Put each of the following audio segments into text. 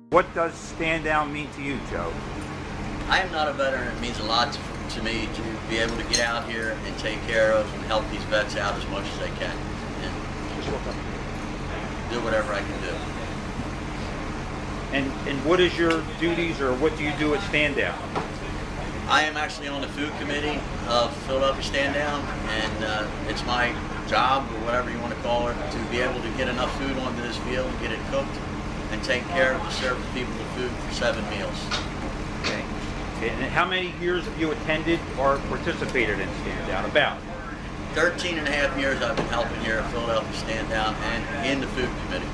What does stand down mean to you, Joe? I am not a veteran. It means a lot to me to be able to get out here and take care of and help these vets out as much as I can, and do whatever I can do. And what is your duties, or what do you do at Stand Down? I am actually on the food committee of Philadelphia Stand Down, and it's my job, or whatever you want to call it, to be able to get enough food onto this field and get it cooked and take care of to serve the people the food for 7 meals. Okay. And how many years have you attended or participated in Stand Down? About 13 and a half years I've been helping here at Philadelphia Stand Down and in the food committee.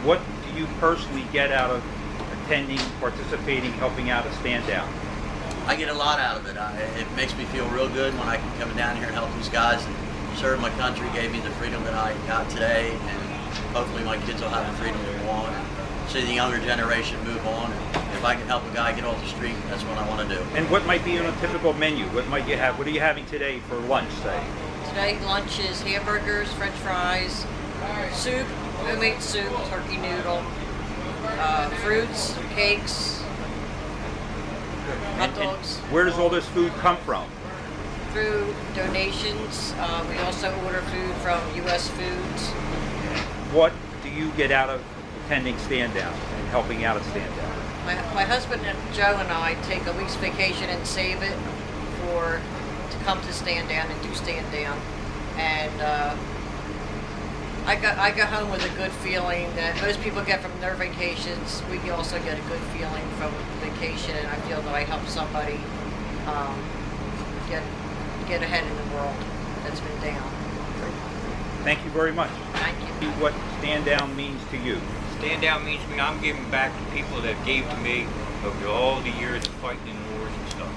What do you personally get out of attending, participating, helping out at Stand Down? I get a lot out of it. It makes me feel real good when I can come down here and help these guys and serve my country. Gave me the freedom that I got today, and hopefully my kids will have the freedom to go on and see the younger generation move on. And if I can help a guy get off the street, that's what I want to do. And what might be on a typical menu? What might you have? What are you having today for lunch, say? Today lunch is hamburgers, french fries, soup, homemade soup, turkey noodle, fruits, cakes, hot dogs. Where does all this food come from? Through donations. We also order food from U.S. Foods. What do you get out of attending Stand Down and helping out at Stand Down? My husband and Joe and I take a week's vacation and save it to come to Stand Down and do Stand Down. And I go home with a good feeling that most people get from their vacations. We also get a good feeling from vacation, and I feel that I help somebody get ahead in the world that's been down. Thank you very much. Thank you. What Stand Down means to you? Stand Down means to me I'm giving back to people that gave to me over all the years of fighting in wars and stuff.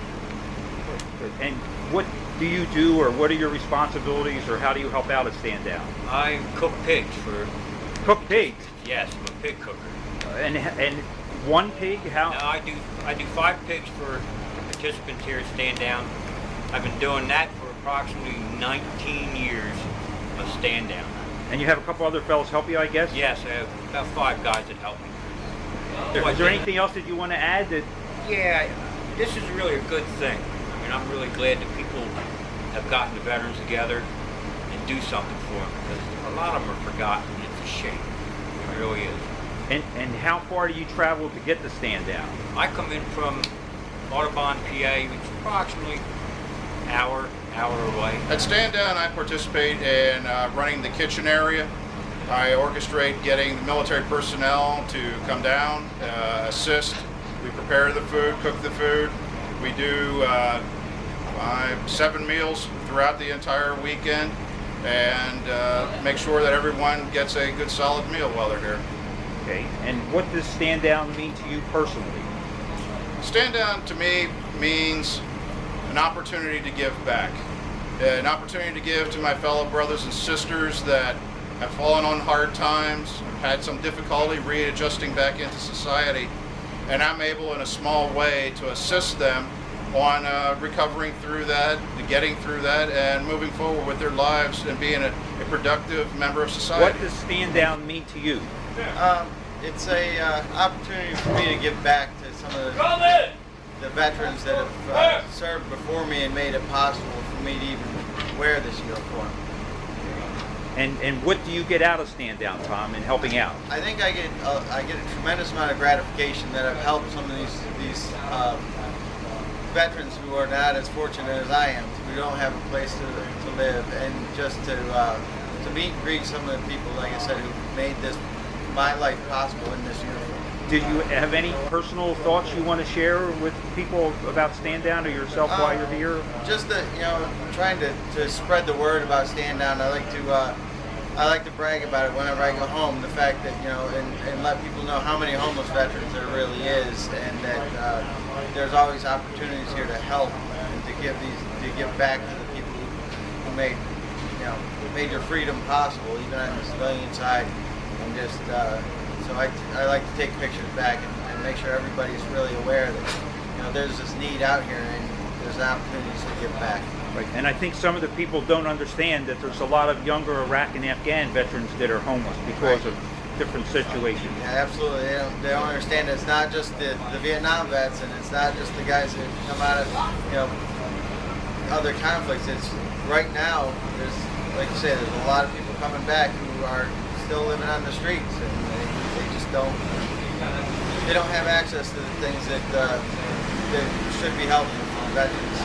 Good. And what do you do, or what are your responsibilities, or how do you help out at Stand Down? I cook pigs for... Cook pigs? Yes, I'm a pig cooker. And one pig? How? No, I do 5 pigs for the participants here at Stand Down. I've been doing that for approximately 19 years of Stand Down. And you have a couple other fellows help you, I guess? Yes, I have about 5 guys that help me. Is there anything else that you want to add? Yeah, this is really a good thing. I mean, I'm really glad that people have gotten the veterans together and do something for them, because a lot of them are forgotten. It's a shame. It really is. And how far do you travel to get to Stand Down? I come in from Audubon, PA, which is approximately hour away. At Stand Down, I participate in running the kitchen area. I orchestrate getting the military personnel to come down, assist. We prepare the food, cook the food. We do 7 meals throughout the entire weekend, and make sure that everyone gets a good solid meal while they're here. Okay. And what does Stand Down mean to you personally? Stand Down to me means an opportunity to give back. An opportunity to give to my fellow brothers and sisters that have fallen on hard times, had some difficulty readjusting back into society, and I'm able in a small way to assist them on recovering through that, getting through that, and moving forward with their lives and being a productive member of society. What does Stand Down mean to you? It's a opportunity for me to give back to some of the veterans that have served before me and made it possible for me to even wear this uniform. And what do you get out of Stand Down, Tom, in helping out? I think I get a tremendous amount of gratification that I've helped some of these veterans who are not as fortunate as I am, who don't have a place to live, and just to meet and greet some of the people, like I said, who made my life possible in this uniform. Did you have any personal thoughts you want to share with people about Stand Down or yourself while you're here? Just that, trying to spread the word about Stand Down. I like to brag about it whenever I go home. The fact that and let people know how many homeless veterans there really is, and that there's always opportunities here to help and to give back to the people who made your freedom possible, even on the civilian side, and just. So I like to take pictures back and make sure everybody's really aware that there's this need out here and there's opportunities to give back. Right. And I think some of the people don't understand that there's a lot of younger Iraq and Afghan veterans that are homeless because of different situations. Yeah, absolutely. They don't understand it's not just the Vietnam vets, and it's not just the guys that come out of, you know, other conflicts. It's right now, there's, like you say, there's a lot of people coming back who are still living on the streets, and they just don't have access to the things that should be helping veterans.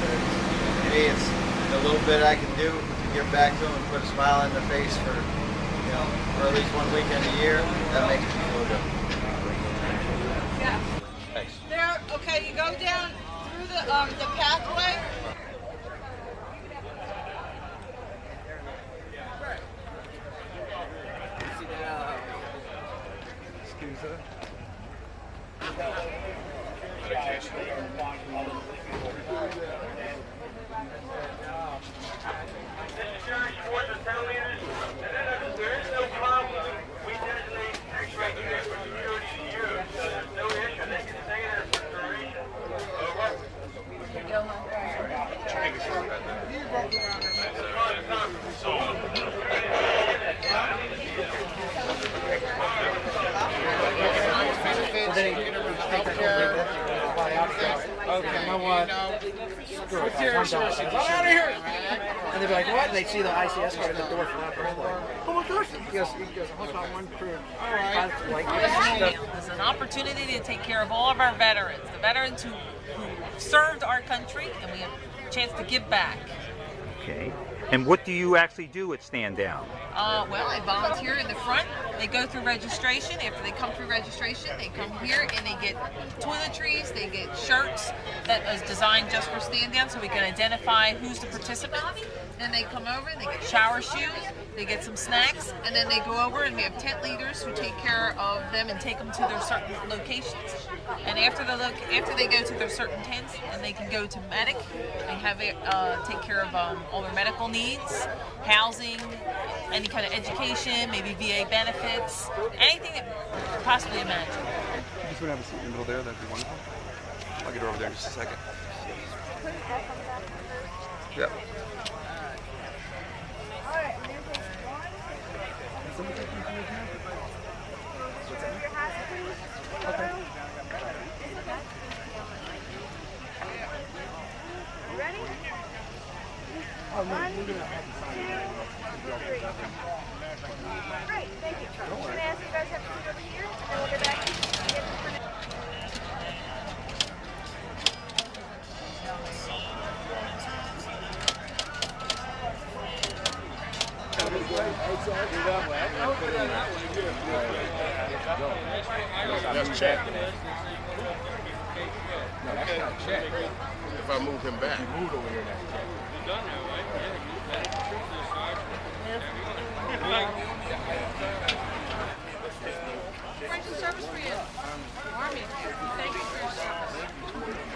And to me, it's the little bit I can do to give back to them and put a smile on their face for, you know, for at least one weekend a year. That makes me feel good. Thanks. There, okay, you go down through the pathway. And they'd be like, what? And they'd see the ICS card at the door for that. Like, oh my gosh. He goes, I got one crew. All right. It's an opportunity to take care of all of our veterans, the veterans who served our country, and we have a chance to give back. Okay. And what do you actually do at Stand Down? Well, I volunteer in the front. They go through registration. After they come through registration, they come here and they get toiletries, they get shirts that was designed just for Stand Down so we can identify who's the participant. Then they come over and they get shower shoes, they get some snacks, and then they go over and we have tent leaders who take care of them and take them to their certain locations. And after they go to their certain tents, and they can go to medic. They have take care of all their medical needs, housing, any kind of education, maybe VA benefits, anything that you could possibly imagine. You just want to have a seat in the middle there, that'd be wonderful. I'll get her over there in just a second. Yeah. Great, thank you. I'm going to ask you guys have to sit over here, and we'll get back to you. That's check. No, that's not check. If I move him back. You moved over here now. You done that, right? Friends and service for you. Army. Thank you for your service.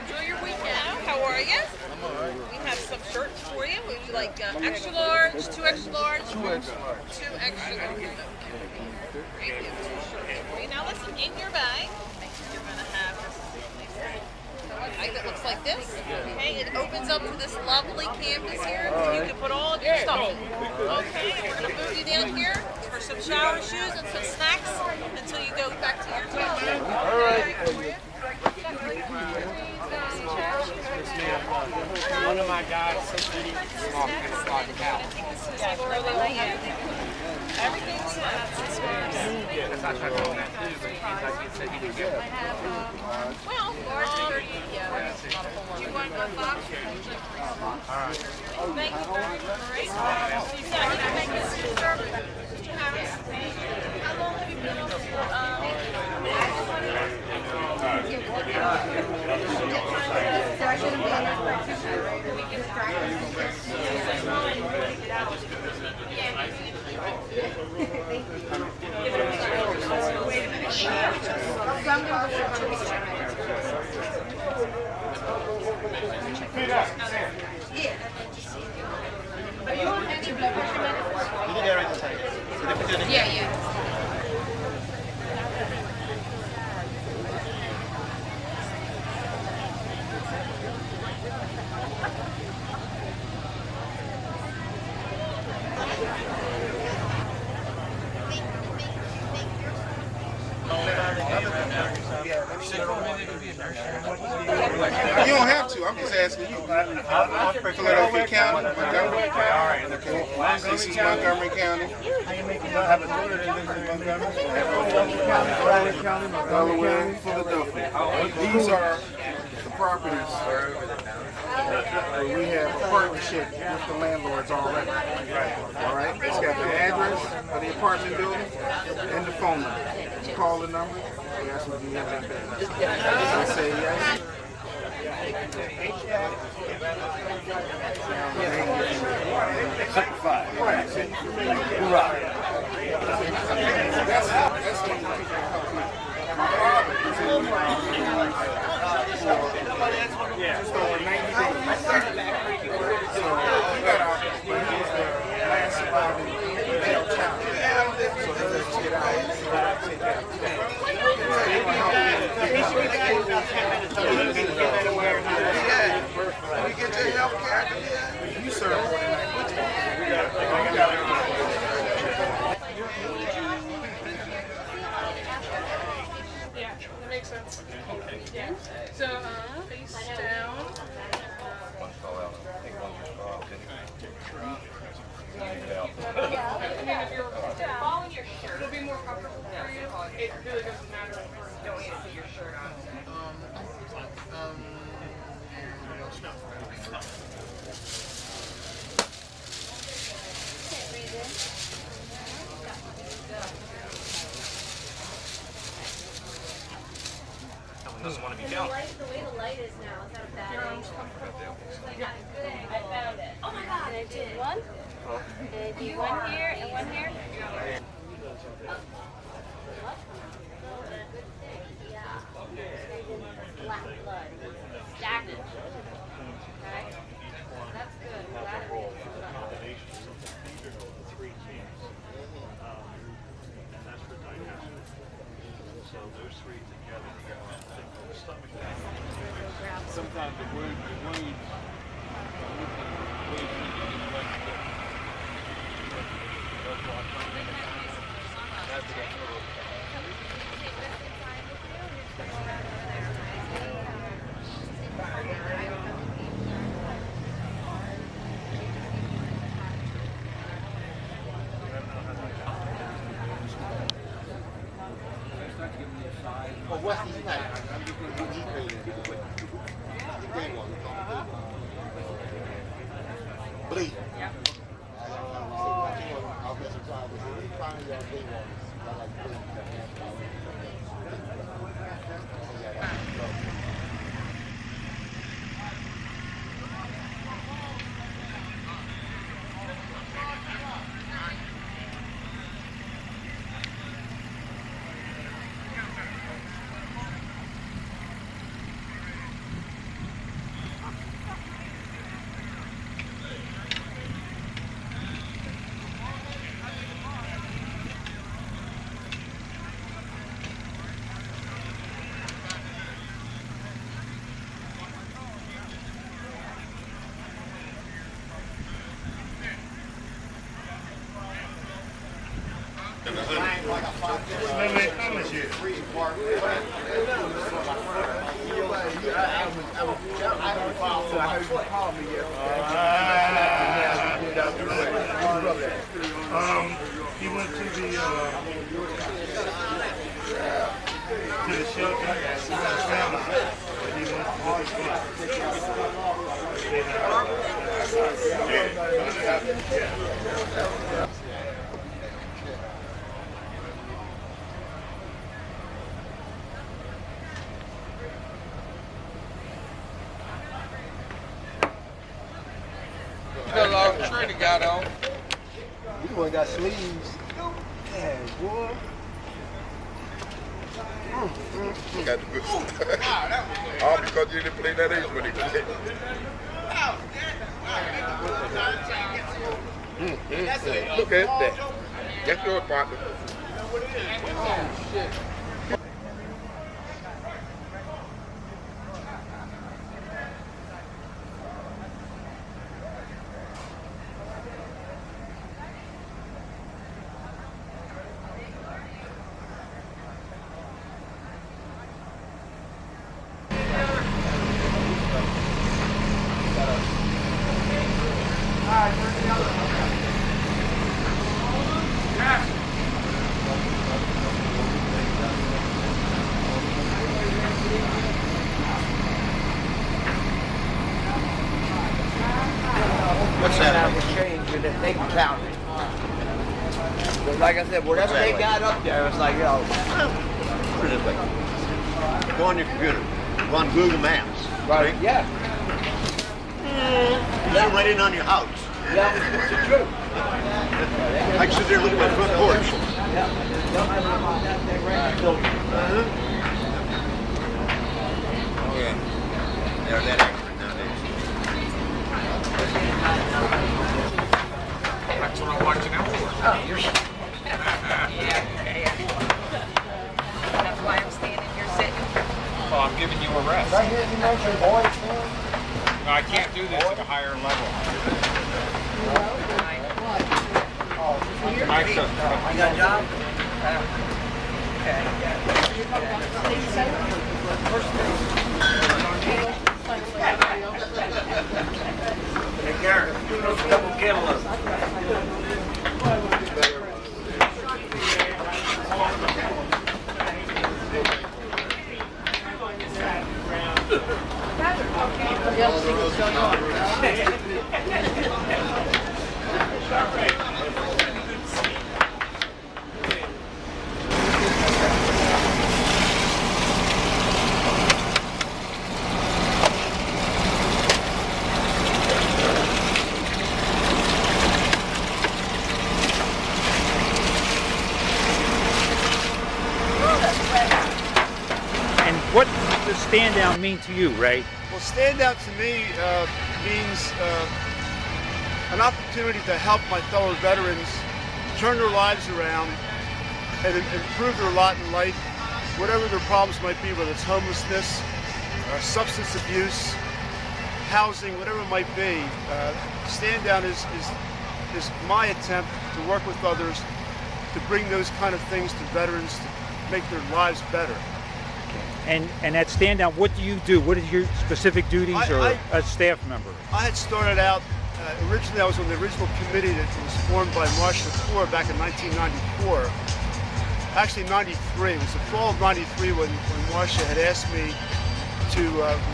Enjoy your weekend. How are you? I'm all right. We have some shirts for you. Would you like extra large, 2 extra large? 2 extra large. 2 extra large. Okay. Great. We have 2 shirts for you. Now listen, in your bag, you're going to have this item that looks like this. Okay, it opens up to this lovely canvas here, so you can put all of your stuff in. Okay, and we're going to move you down here for some shower shoes and some snacks until you go back to your table. All right. One of my guys said he was talking about. Everything's Yes, I tried to that too, but he said he didn't get it. well, do you want a box? All right. Thank you very much. Yeah, you can make this your service. Mr. Harris, how long have you been on Are you on any blood pressure medicine? Yeah. You don't have to. I'm just asking you. Philadelphia County, Montgomery. Okay. This is Montgomery County. Delaware, Philadelphia. These are the properties where we have a partnership with the landlords already. All right. It's got the address of the apartment building and the phone number. You call the number. They ask me, do you have that business? I say yes. Right. That's what my father was in just over 90 days. So he got out, but he was the last surviving male child. So he let us get out and take care of him. You get your health care. You serve more than 90 days. Yeah, that makes sense. Okay. Yeah. So, face down. Yeah, I mean, if you're following your shirt, it'll be more comfortable for you. It really doesn't matter if you don't need to put your shirt on. Doesn't want to be down. The way the light is now, is that a bad angle? I found it. Oh my god, I did. One? Did you one here and one here? Black blood. Stagnant. Okay? That's good. So those three together, you got to think of the stomach. Sometimes the word Bleed. He went to the shelter with his family. He went That long Trinity got on. We one got sleeves. Yeah, boy. Got the good stuff. All because you didn't play that age when he played. Look at that. That's your partner. Oh, shit. like I said, whatever they got up there, it's like, Put it this way. Go on your computer. Go on Google Maps. Right. Yeah. Zoom right in on your house. Yeah, it's true. I can sit there and look at my front porch. Oh yeah. They're that accurate nowadays. That's what I'm watching out for. That's why I'm standing here sitting. Well, I'm giving you a rest. Right here, you mentioned boys, No, I can't do this at a higher level. My son. You got a job? Hey, Garrett, a couple cantaloupes. And what does stand down mean to you, Ray? Well, stand out to me means an opportunity to help my fellow veterans turn their lives around and improve their lot in life, whatever their problems might be, whether it's homelessness, substance abuse, housing, whatever it might be. Stand down is my attempt to work with others to bring those kind of things to veterans to make their lives better. And at stand down, what do you do? What are your specific duties as staff member? I had started out, originally I was on the original committee that was formed by Marcia McClure back in 1994. Actually 93, it was the fall of 93 when Marcia had asked me to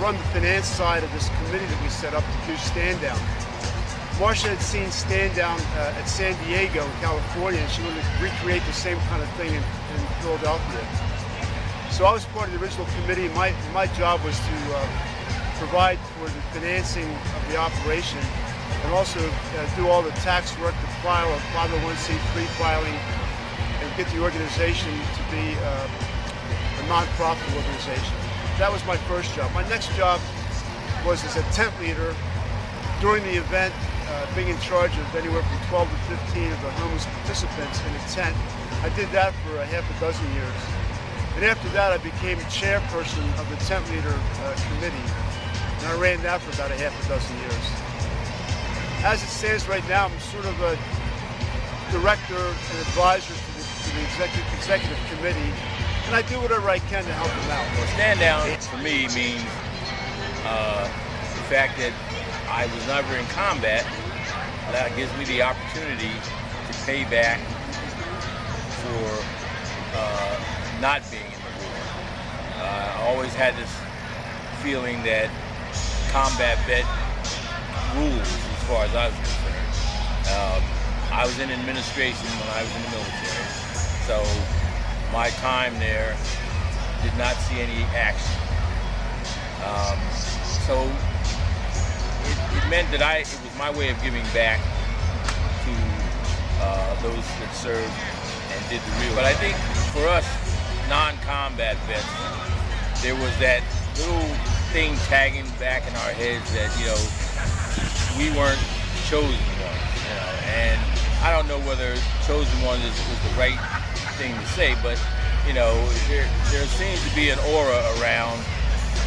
run the finance side of this committee that we set up to do stand down. Marcia had seen stand down at San Diego in California, and she wanted to recreate the same kind of thing in Philadelphia. So I was part of the original committee. My job was to provide for the financing of the operation and also do all the tax work to file a 501c3 filing and get the organization to be a non-profit organization. That was my first job. My next job was as a tent leader during the event, being in charge of anywhere from 12 to 15 of the homeless participants in a tent. I did that for a half a dozen years. And after that, I became chairperson of the tent leader committee. And I ran that for about a half a dozen years. As it stands right now, I'm sort of a director and advisor to the executive committee. And I do whatever I can to help them out. Well, stand down for me means the fact that I was never in combat. That gives me the opportunity to pay back for not being in the war. I always had this feeling that combat vet rules as far as I was concerned. I was in administration when I was in the military, so my time there did not see any action. So it meant that it was my way of giving back to those that served and did the real. But I think for us non-combat vets, there was that little thing tagging back in our heads that, we weren't chosen ones, and I don't know whether chosen one is the right thing to say, but there seems to be an aura around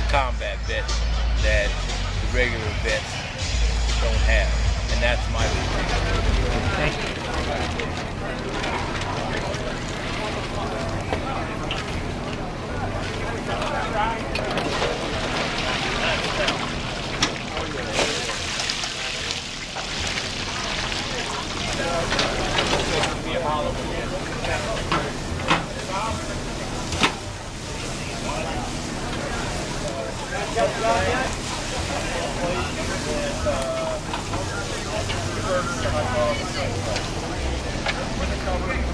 combat vets that the regular vets don't have, and that's my opinion. Thank you. With the cover.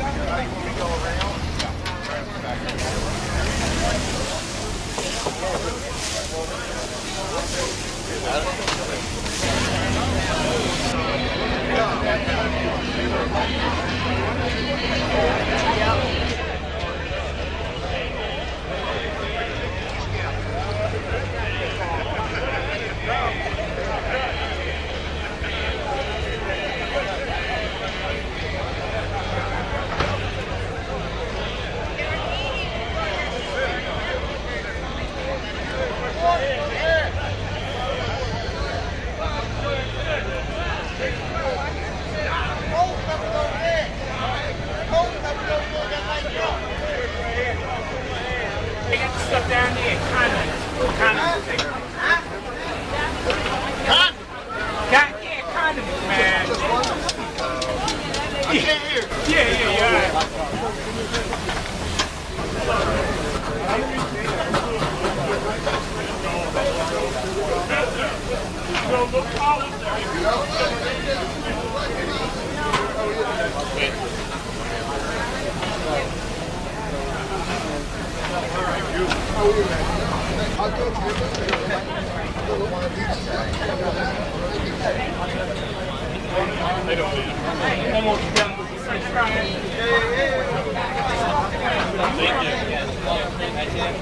Thank you.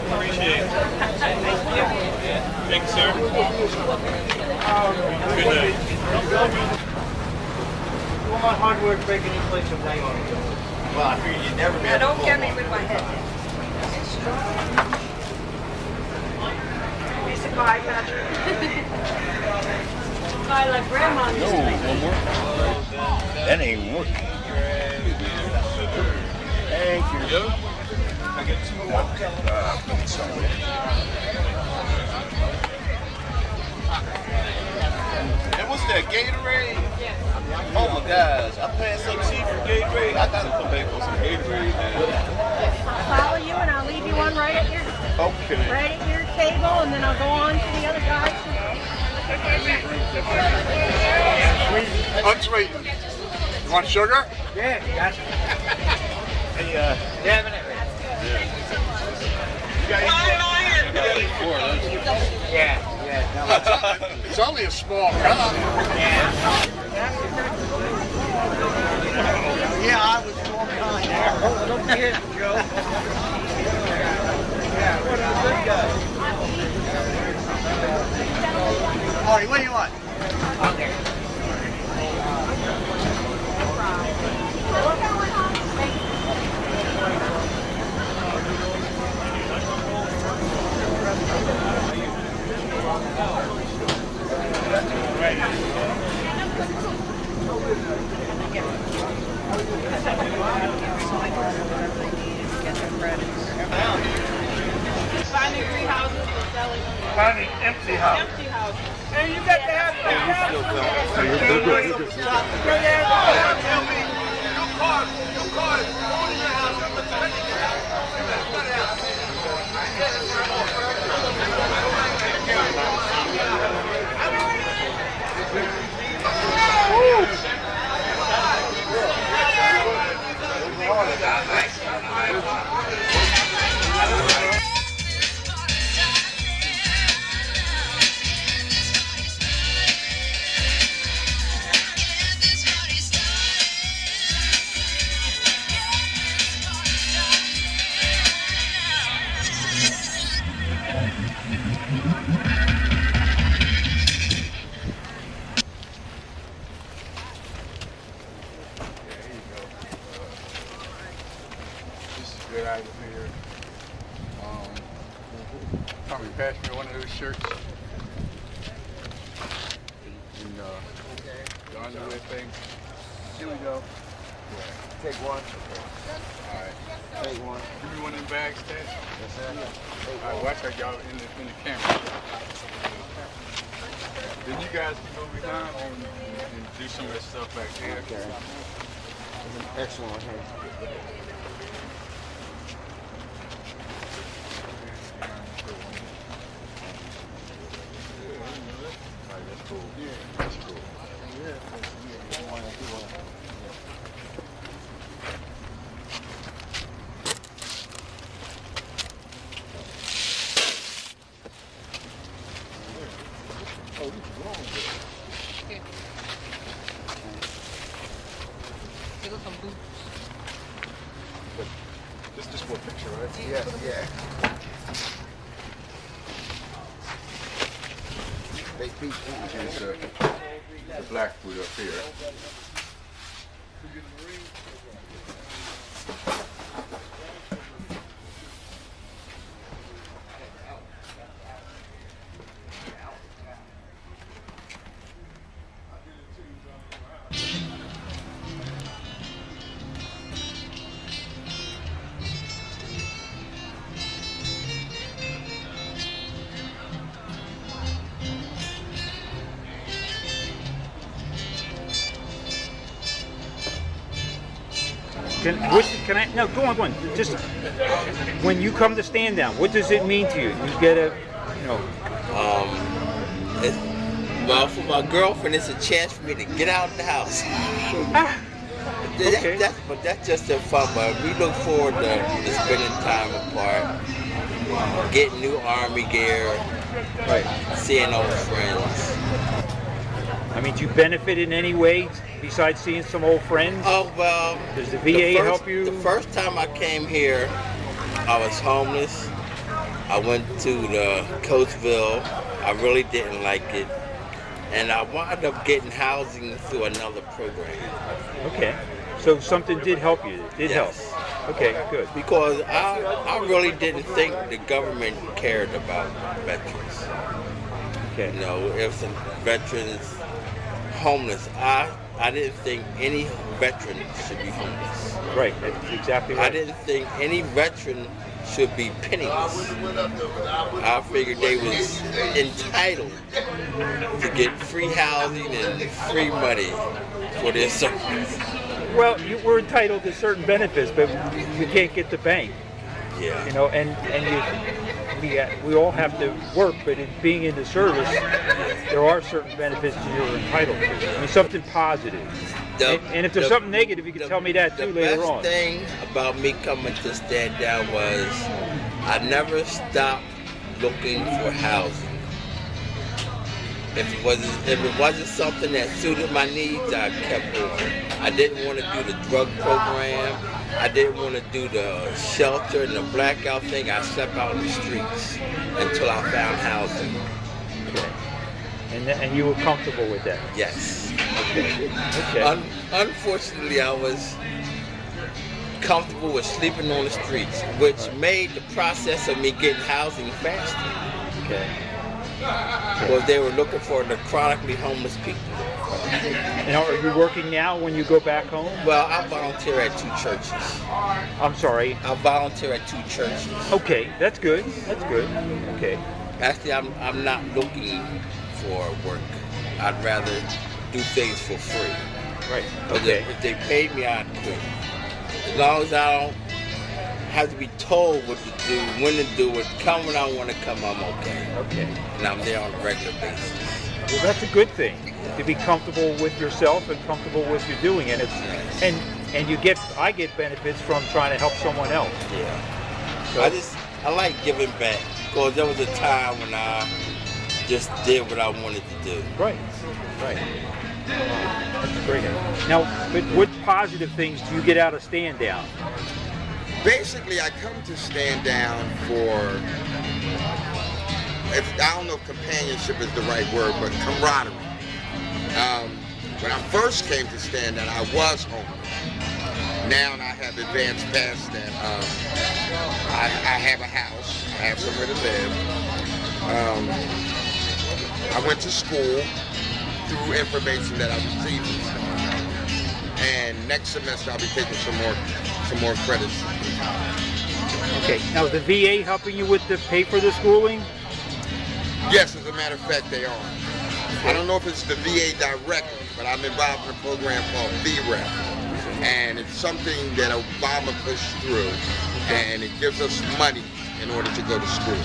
Appreciate it. Thank you, sir. Good night. All my hard work breaking each place away. Well, I figured you'd never be able to Don't pull get me one. with my head. Piece of pie, Patrick. Pie like grandma used to make. One more. That ain't working. Thank you. I get two more. Somewhere. And what's that, Gatorade? Oh my gosh, I passed some cheap for Gatorade. I gotta come back for some Gatorade, man. I'll follow you and I'll leave you one right at your table, and then I'll go on to the other guys. Unsweetened. You want sugar? Yeah, gotcha. Hey, Definitely. Yeah. It's only a small cup. Yeah, I was more kind there. Look here, Joe. Yeah, what a good guy. Artie, what do you want? Okay. Finding free houses for selling. Finding empty house. Empty houses. Hey, you got to have Good item here. Probably pass me one of those shirts. And, the underwear thing. Here we go. Take one. All right. Take one. Give me one of them bags, Ted. Yes, sir. All right, watch out, y'all, in the camera. Then you guys can go behind and do some of that stuff back there. Okay. Excellent one here. That's cool. Yeah, that's cool. Yeah, oh, this is wrong. Give us some boots. This is just for a picture, right? Yeah. They beat the black food up here. Can I? No, go on. Just when you come to stand down, what does it mean to you? You get a, Well, for my girlfriend, it's a chance for me to get out of the house. Okay. But that's just a fun. But we look forward to spending time apart, getting new Army gear, seeing old friends. I mean, do you benefit in any way besides seeing some old friends? Oh, well. Does the VA help you? The first time I came here, I was homeless. I went to the Coatesville. I really didn't like it. And I wound up getting housing through another program. Okay. So something did help you. It did help. Okay, good. Because I really didn't think the government cared about veterans. Okay. You know, if some veterans homeless, I didn't think any veteran should be homeless. Right, that's exactly right. I didn't think any veteran should be penniless. I figured they was entitled to get free housing and free money for their service. Well, we're entitled to certain benefits, but you can't get the bank. Yeah. You know, and we all have to work, but being in the service, there are certain benefits that you're entitled to. I mean, something positive. And if there's something negative, you can tell me that too later on. The best thing about me coming to Stand Down was I never stopped looking for housing. If it wasn't something that suited my needs, I kept going. I didn't want to do the drug program. I didn't want to do the shelter and the blackout thing. I slept out in the streets until I found housing. Okay. And you were comfortable with that? Yes. Okay. Okay. Unfortunately, I was comfortable with sleeping on the streets, which made the process of me getting housing faster. Okay. Because they were looking for the chronically homeless people. And are you working now when you go back home? Well, I volunteer at 2 churches. I'm sorry? I volunteer at 2 churches. Okay, that's good. That's good. Okay. Actually, I'm not looking for work. I'd rather do things for free. Right. Okay. If they paid me, I'd quit. As long as I don't have to be told what to do, when to do it, come when I want to come, I'm okay. Okay. And I'm there on a regular basis. Well, that's a good thing, to be comfortable with yourself and comfortable with your doing, and I get benefits from trying to help someone else. Yeah. So I like giving back, because there was a time when I just did what I wanted to do. Right. Right. That's great. Now, but what positive things do you get out of Stand Down? Basically, I come to Stand Down for, I don't know if companionship is the right word, but camaraderie. When I first came to Stand Down, I was homeless. Now I have advanced past that. I have a house. I have somewhere to live. I went to school through information that I received from Stand Down. And next semester I'll be taking some more credits. Okay. Now, is the VA helping you with the pay for the schooling? Yes, as a matter of fact, they are. I don't know if it's the VA directly, but I'm involved in a program called VREP. And it's something that Obama pushed through, and it gives us money in order to go to school.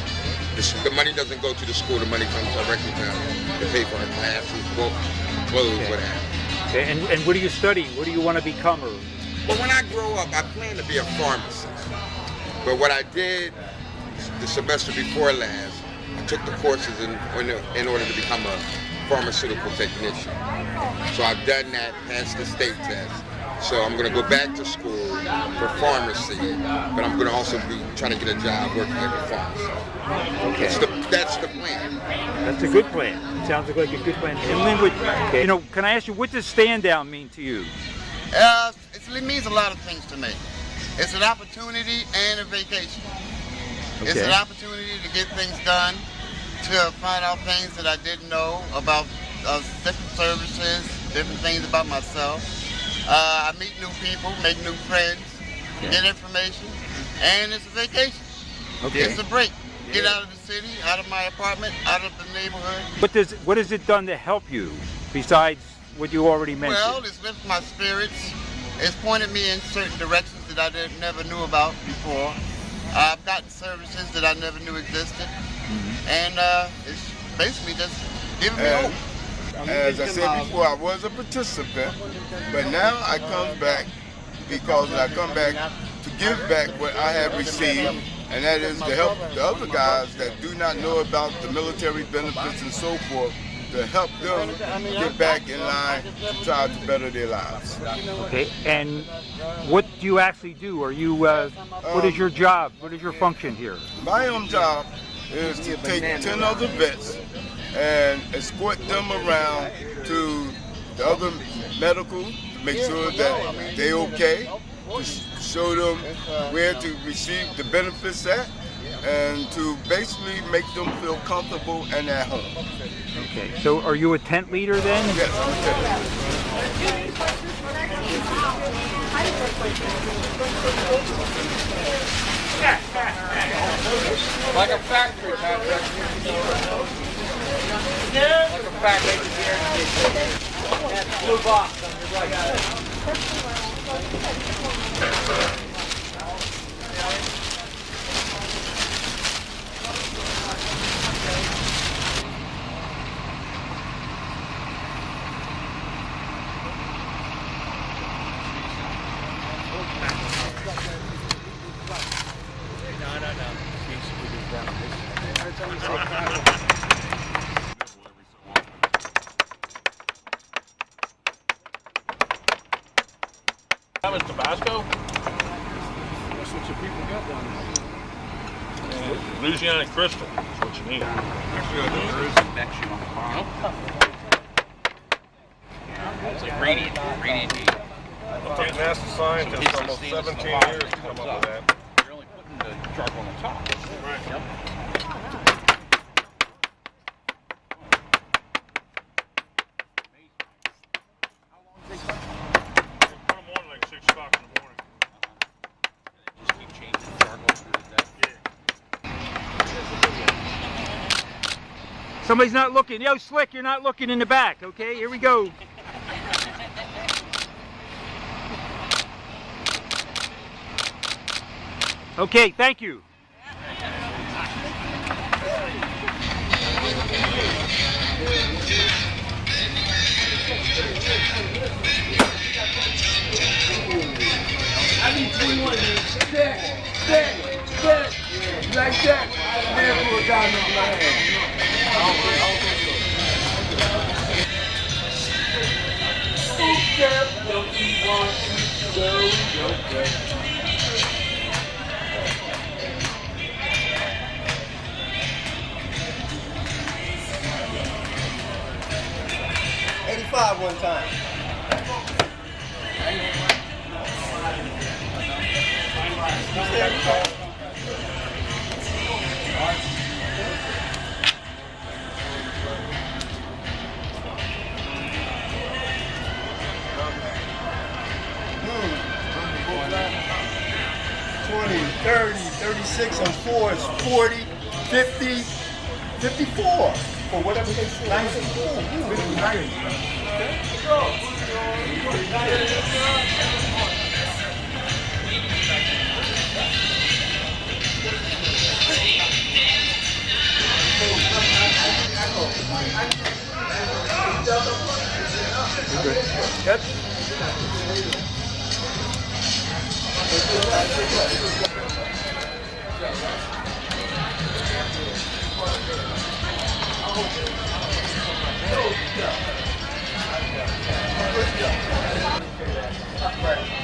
The money doesn't go to the school, the money comes directly to pay for our classes, books, clothes, whatever. Okay. And what are you studying? What do you want to become? Well, when I grow up, I plan to be a pharmacist. But what I did the semester before last, I took the courses in order to become a pharmaceutical technician. So I've done that, passed the state test. So I'm going to go back to school for pharmacy, but I'm going to also be trying to get a job working at a pharmacy. Okay. That's the plan. That's a good plan. It sounds like a good plan. And Linwood, you know, can I ask you, what does Stand Down mean to you? It means a lot of things to me. It's an opportunity and a vacation. Okay. It's an opportunity to get things done, to find out things that I didn't know about different services, different things about myself. I meet new people, make new friends, get information, and it's a vacation. Okay. It's a break. Get out of the city, out of my apartment, out of the neighborhood. What has it done to help you, besides what you already mentioned? Well, it's lifted my spirits. It's pointed me in certain directions that I never knew about before. I've gotten services that I never knew existed. And it's basically just giving me hope. As I said before, I was a participant, but now I come back because I come back to give back what I have received, and that is to help the other guys that do not know about the military benefits and so forth, to help them get back in line to try to better their lives. Okay, and what do you actually do? Are you, what is your job? What is your function here? My own job is to take 10 other vets and escort them around to the other medical, to make sure that they're okay, to show them where to receive the benefits at, and to basically make them feel comfortable and at home. Okay, so are you a tent leader then? Yes, I'm a tent leader. Like a factory, Patrick. Like a factory. That blue box on your right. That was Tabasco? That's what your people got down there. Louisiana Crystal is what you need. Actually, there is a next sheet on the bottom. It's like radiant heat. It took master scientists almost 17 years to come up with that. You're only putting the charcoal on the top. Right. Yep. Somebody's not looking. Yo, Slick, you're not looking in the back, okay? Here we go. Okay, thank you. I need 21 Stick. Like that. Man, pull down on my hand. Don't you want to go, okay. One time. $20, $30, $36 on 4s, $40, $50, $54 for whatever they say. Nice and cool. Yep. Right.